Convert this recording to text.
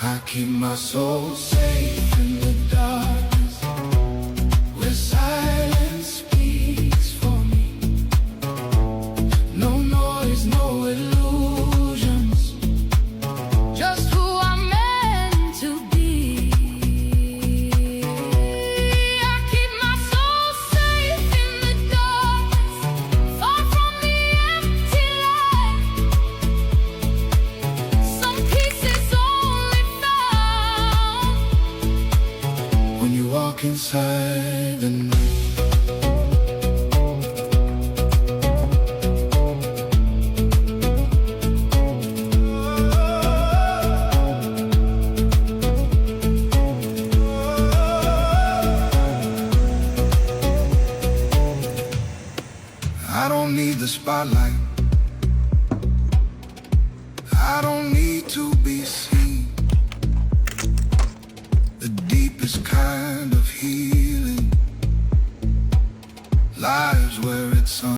I keep my soul safe in the darkness, where silence speaks for me. No noise, no illusions, just who I'm meant to be. I keep my soul safe in the darkness, far from the empty light. Some pieces only found when you walk inside the night. I don't need the spotlight, I don't need to be seen. The deepest kind of healing lies where it's